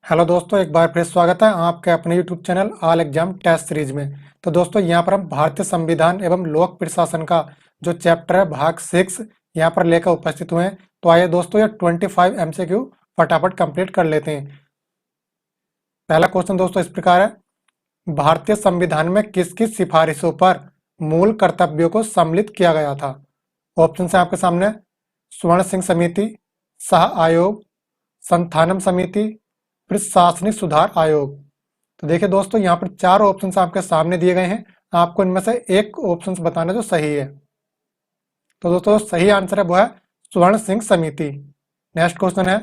Hello दोस्तों, एक बार फिर स्वागत है आपके अपने YouTube channel all exam test series में। तो दोस्तों यहाँ पर हम भारतीय संविधान एवं लोक प्रशासन का जो चैप्टर है भाग 6 यहाँ पर लेकर उपस्थित हुए हैं। तो आइए दोस्तों ये 25 MCQ फटाफट कंप्लीट कर लेते हैं। पहला क्वेश्चन दोस्तों इस प्रकार है, भारतीय संविधान में किस किस सिफारिशों पर मूल कर्तव्यों को सम्मिलित किया गया था। ऑप्शन है आपके सामने, स्वर्ण सिंह समिति, शाह आयोग, संथानम समिति, प्रशासनिक सुधार आयोग। तो देखिए दोस्तों यहाँ पर चार ऑप्शंस आपके सामने दिए गए हैं, आपको इनमें से एक ऑप्शन बताना जो सही है। तो दोस्तों सही आंसर है वो है स्वर्ण सिंह समिति। नेक्स्ट क्वेश्चन है,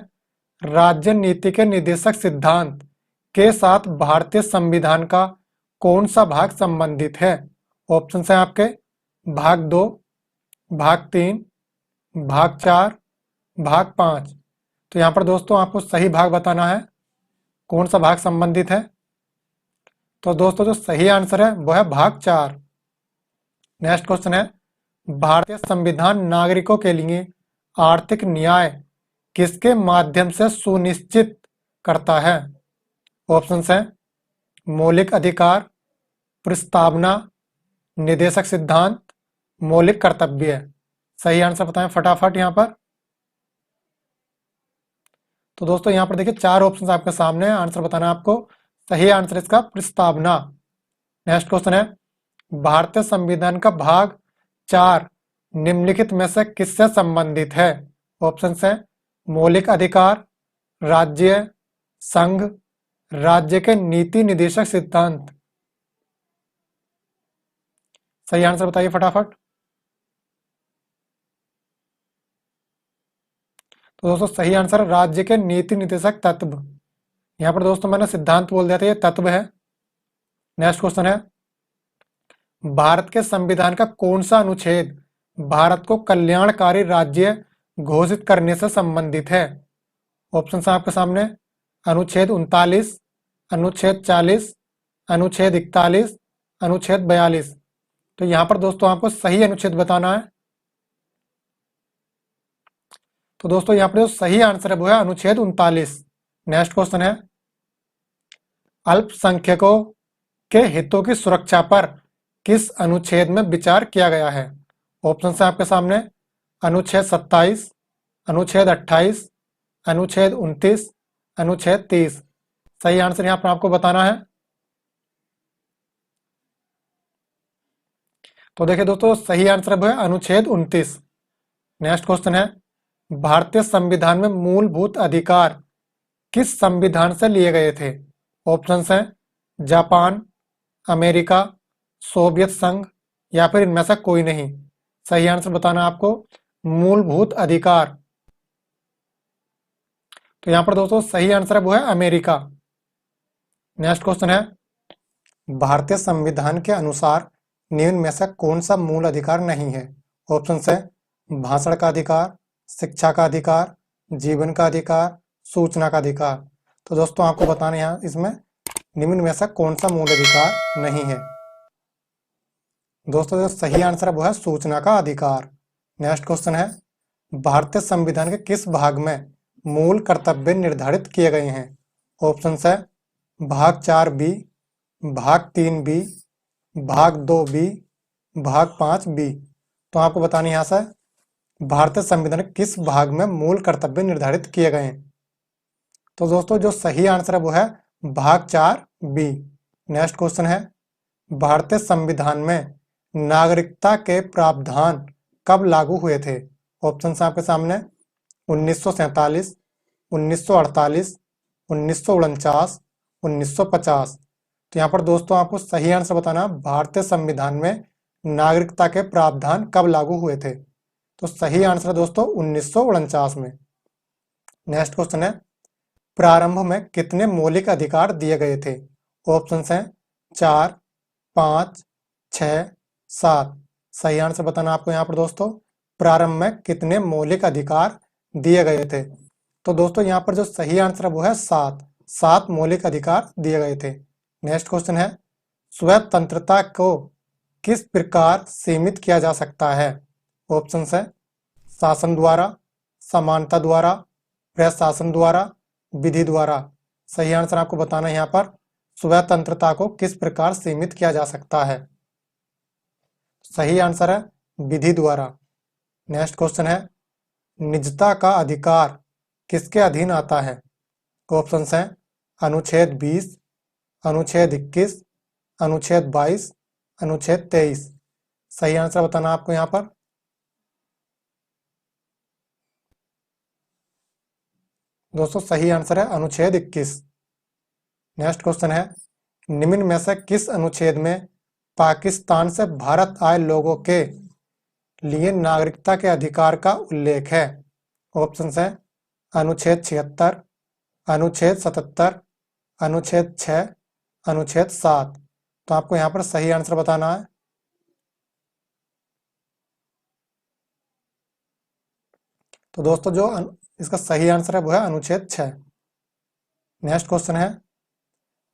राज्य नीति के निर्देशक सिद्धांत के साथ भारतीय संविधान का कौन सा भाग संबंधित है। ऑप्शन है आपके भाग 2, भाग 3, भाग 4, भाग 5। तो यहाँ पर दोस्तों आपको सही भाग बताना है, कौन सा भाग संबंधित है। तो दोस्तों जो सही आंसर है वो है भाग 4। नेक्स्ट क्वेश्चन है, भारतीय संविधान नागरिकों के लिए आर्थिक न्याय किसके माध्यम से सुनिश्चित करता है। ऑप्शन है मौलिक अधिकार, प्रस्तावना, निर्देशक सिद्धांत, मौलिक कर्तव्य। सही आंसर बताएं फटाफट यहाँ पर। तो दोस्तों यहाँ पर देखिए चार ऑप्शन आपके सामने, आंसर बताना आपको। सही आंसर इसका प्रस्तावना। नेक्स्ट क्वेश्चन है, भारतीय संविधान का भाग 4 निम्नलिखित में से किससे संबंधित है। ऑप्शन है मौलिक अधिकार, राज्य, संघ, राज्य के नीति निर्देशक सिद्धांत। सही आंसर बताइए फटाफट। तो दोस्तों सही आंसर राज्य के नीति निर्देशक तत्व। यहां पर दोस्तों मैंने सिद्धांत बोल दिया था, ये तत्व है। नेक्स्ट क्वेश्चन है, भारत के संविधान का कौन सा अनुच्छेद भारत को कल्याणकारी राज्य घोषित करने से संबंधित है। ऑप्शन है आपके सामने, अनुच्छेद 39, अनुच्छेद 40, अनुच्छेद 41, अनुच्छेद 42। तो यहां पर दोस्तों आपको सही अनुच्छेद बताना है। तो दोस्तों यहाँ पर जो सही आंसर है वो है अनुच्छेद 39। नेक्स्ट क्वेश्चन है, अल्पसंख्यकों के हितों की सुरक्षा पर किस अनुच्छेद में विचार किया गया है। ऑप्शन है आपके सामने, अनुच्छेद 27, अनुच्छेद 28, अनुच्छेद 29, अनुच्छेद 30। सही आंसर यहाँ पर आपको बताना है। तो देखिए दोस्तों सही आंसर है अनुच्छेद 29। नेक्स्ट क्वेश्चन है, भारतीय संविधान में मूलभूत अधिकार किस संविधान से लिए गए थे। ऑप्शन हैं जापान, अमेरिका, सोवियत संघ या फिर इनमें से कोई नहीं। सही आंसर बताना आपको, मूलभूत अधिकार। तो यहां पर दोस्तों सही आंसर है वो है अमेरिका। नेक्स्ट क्वेश्चन है, भारतीय संविधान के अनुसार निम्न में से कौन सा मूल अधिकार नहीं है। ऑप्शन है भाषण का अधिकार, शिक्षा का अधिकार, जीवन का अधिकार, सूचना का अधिकार। तो दोस्तों आपको बताना यहाँ इसमें निम्न में से कौन सा मूल अधिकार नहीं है। दोस्तों जो सही आंसर है वो है सूचना का अधिकार। नेक्स्ट क्वेश्चन है, भारतीय संविधान के किस भाग में मूल कर्तव्य निर्धारित किए गए हैं। ऑप्शन है भाग 4B, भाग 3B, भाग 2B, भाग 5B। तो आपको बताना यहाँ से भारतीय संविधान के किस भाग में मूल कर्तव्य निर्धारित किए गए हैं। तो दोस्तों जो सही आंसर है वो है भाग 4B। नेक्स्ट क्वेश्चन है, भारतीय संविधान में नागरिकता के प्रावधान कब लागू हुए थे। ऑप्शन आपके सामने, 1947, 1948, 1949, 1950। तो यहाँ पर दोस्तों आपको सही आंसर बताना, भारतीय संविधान में नागरिकता के प्रावधान कब लागू हुए थे। तो सही आंसर है दोस्तों 1949 में। नेक्स्ट क्वेश्चन है, प्रारंभ में कितने मौलिक अधिकार दिए गए थे। ऑप्शन हैं 4, 5, 6, 7। सही आंसर बताना आपको यहाँ पर दोस्तों, प्रारंभ में कितने मौलिक अधिकार दिए गए थे। तो दोस्तों यहाँ पर जो सही आंसर है वो है 7 मौलिक अधिकार दिए गए थे। नेक्स्ट क्वेश्चन है, स्वतंत्रता को किस प्रकार सीमित किया जा सकता है। ऑप्शन है शासन द्वारा, समानता द्वारा, प्रशासन द्वारा, विधि द्वारा। सही आंसर आपको बताना है यहाँ पर, स्वतंत्रता को किस प्रकार सीमित किया जा सकता है। सही आंसर है विधि द्वारा। नेक्स्ट क्वेश्चन है, निजता का अधिकार किसके अधीन आता है? ऑप्शंस हैं अनुच्छेद 20, अनुच्छेद 21, अनुच्छेद 22, अनुच्छेद 23। सही आंसर बताना आपको यहाँ पर। दोस्तों सही आंसर है अनुच्छेद 21। नेक्स्ट क्वेश्चन है, निम्न में से किस अनुच्छेद में पाकिस्तान से भारत आए लोगों के लिए नागरिकता के अधिकार का उल्लेख है? ऑप्शन है अनुच्छेद 76, अनुच्छेद 77, अनुच्छेद 6, अनुच्छेद 7। तो आपको यहाँ पर सही आंसर बताना है। तो दोस्तों जो इसका सही आंसर है वो है अनुच्छेद 6। नेक्स्ट क्वेश्चन है,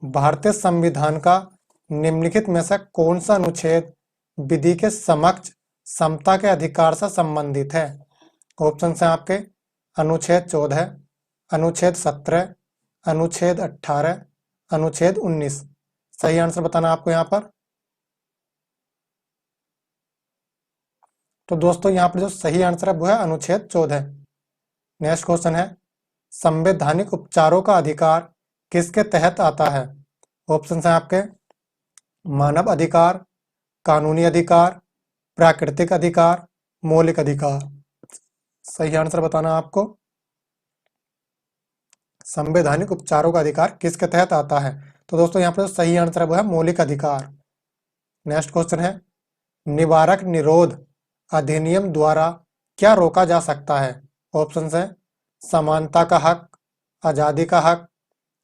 भारतीय संविधान का निम्नलिखित में से कौन सा अनुच्छेद विधि के समक्ष समता के अधिकार से संबंधित है? ऑप्शन है आपके अनुच्छेद 14, अनुच्छेद 17, अनुच्छेद 18, अनुच्छेद 19। सही आंसर बताना आपको यहाँ पर। तो दोस्तों यहाँ पर जो सही आंसर है वो है अनुच्छेद 14। नेक्स्ट क्वेश्चन है, संवैधानिक उपचारों का अधिकार किसके तहत आता है? ऑप्शन है आपके मानव अधिकार, कानूनी अधिकार, प्राकृतिक अधिकार, मौलिक अधिकार। सही आंसर बताना आपको। संवैधानिक उपचारों का अधिकार किसके तहत आता है? तो दोस्तों यहाँ पर जो सही आंसर है वो है मौलिक अधिकार। नेक्स्ट क्वेश्चन है, निवारक निरोध अधिनियम द्वारा क्या रोका जा सकता है? ऑप्शन है समानता का हक, आजादी का हक,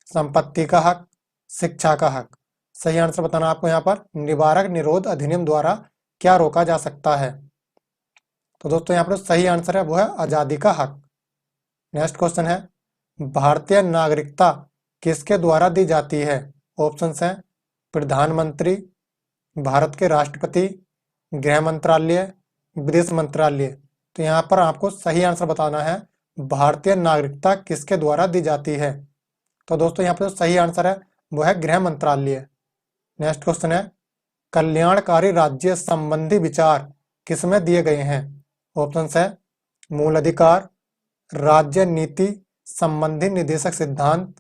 संपत्ति का हक, शिक्षा का हक। सही आंसर बताना आपको यहाँ पर, निवारक निरोध अधिनियम द्वारा क्या रोका जा सकता है? तो दोस्तों यहाँ पर सही आंसर है वो है आजादी का हक। नेक्स्ट क्वेश्चन है, भारतीय नागरिकता किसके द्वारा दी जाती है? ऑप्शन है प्रधानमंत्री, भारत के राष्ट्रपति, गृह मंत्रालय, विदेश मंत्रालय। तो यहाँ पर आपको सही आंसर बताना है, भारतीय नागरिकता किसके द्वारा दी जाती है? तो दोस्तों यहाँ पर जो सही आंसर है वो है गृह मंत्रालय। नेक्स्ट क्वेश्चन है, कल्याणकारी राज्य संबंधी विचार किसमें दिए गए हैं? ऑप्शन है मूल अधिकार, राज्य नीति संबंधी निर्देशक सिद्धांत,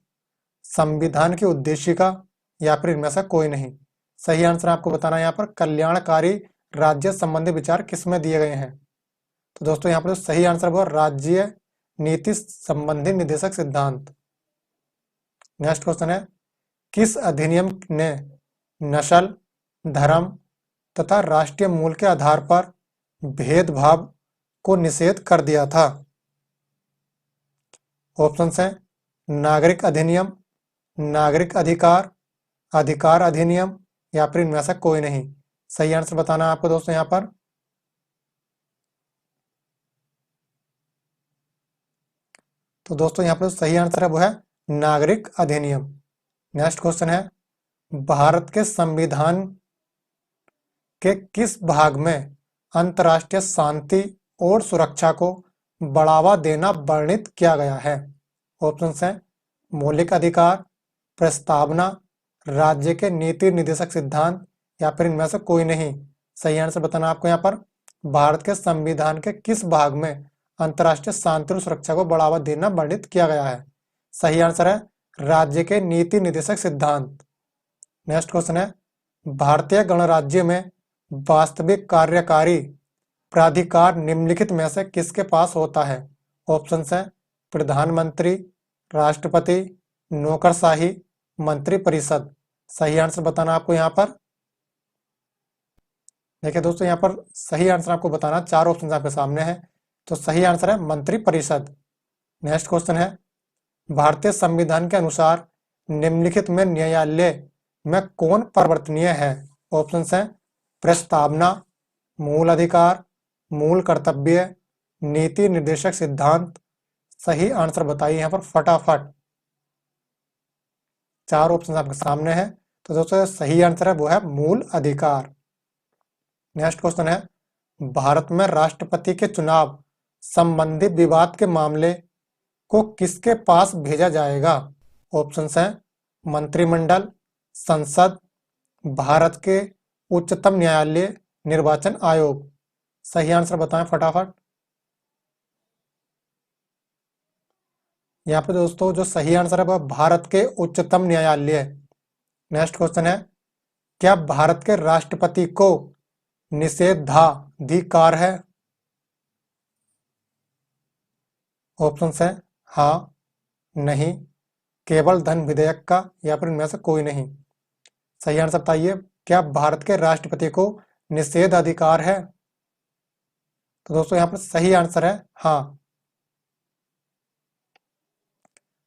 संविधान की उद्देशिका, या फिर इनमें से कोई नहीं। सही आंसर आपको बताना है यहाँ पर, कल्याणकारी राज्य संबंधी विचार किसमें दिए गए हैं? तो दोस्तों यहाँ पर सही आंसर वो राज्य नीति संबंधी निर्देशक सिद्धांत। नेक्स्ट क्वेश्चन है, किस अधिनियम ने नस्ल, धर्म तथा राष्ट्रीय मूल के आधार पर भेदभाव को निषेध कर दिया था? ऑप्शन है नागरिक अधिनियम, नागरिक अधिकार, अधिकार अधिनियम, या फिर इनमें से कोई नहीं। सही आंसर बताना है आपको दोस्तों यहाँ पर। तो दोस्तों यहाँ पर सही आंसर है वो है नागरिक अधिनियम। नेक्स्ट क्वेश्चन है, भारत के संविधान के किस भाग में अंतर्राष्ट्रीय शांति और सुरक्षा को बढ़ावा देना वर्णित किया गया है? ऑप्शन है मौलिक अधिकार, प्रस्तावना, राज्य के नीति निर्देशक सिद्धांत, या फिर इनमें से कोई नहीं। सही आंसर बताना आपको यहाँ पर, भारत के संविधान के किस भाग में अंतर्राष्ट्रीय शांति और सुरक्षा को बढ़ावा देना वर्णित किया गया है? सही आंसर है राज्य के नीति निर्देशक सिद्धांत। नेक्स्ट क्वेश्चन है, भारतीय गणराज्य में वास्तविक कार्यकारी प्राधिकार निम्नलिखित में से किसके पास होता है? ऑप्शन है प्रधानमंत्री, राष्ट्रपति, नौकरशाही, मंत्री परिषद। सही आंसर बताना आपको यहाँ पर। देखिए दोस्तों यहाँ पर सही आंसर आपको बताना, चार ऑप्शन आपके सामने है। तो सही आंसर है मंत्री परिषद। नेक्स्ट क्वेश्चन है, भारतीय संविधान के अनुसार निम्नलिखित में न्यायालय में कौन परिवर्तनीय है? ऑप्शन है प्रस्तावना, मूल अधिकार, मूल कर्तव्य, नीति निर्देशक सिद्धांत। सही आंसर बताइए यहाँ पर फटाफट। चार ऑप्शन आपके सामने है। तो दोस्तों सही आंसर है वो है मूल अधिकार। नेक्स्ट क्वेश्चन है, भारत में राष्ट्रपति के चुनाव संबंधी विवाद के मामले को किसके पास भेजा जाएगा? ऑप्शंस हैं मंत्रिमंडल, संसद, भारत के उच्चतम न्यायालय, निर्वाचन आयोग। सही आंसर बताएं फटाफट। यहाँ पे दोस्तों जो सही आंसर है वह भारत के उच्चतम न्यायालय है। नेक्स्ट क्वेश्चन है, क्या भारत के राष्ट्रपति को निषेधाधिकार है? ऑप्शंस है हाँ, नहीं, केवल धन विधेयक का, या फिर इनमें से कोई नहीं। सही आंसर बताइए, क्या भारत के राष्ट्रपति को निषेधाधिकार है? तो दोस्तों यहाँ पर सही आंसर है हाँ।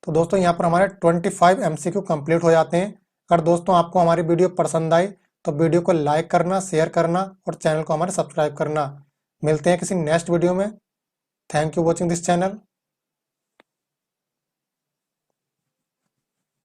तो दोस्तों यहाँ पर हमारे 25 MCQ कंप्लीट हो जाते हैं। अगर दोस्तों आपको हमारी वीडियो पसंद आई तो वीडियो को लाइक करना, शेयर करना और चैनल को हमारे सब्सक्राइब करना। मिलते हैं किसी नेक्स्ट वीडियो में। Thank you watching this channel.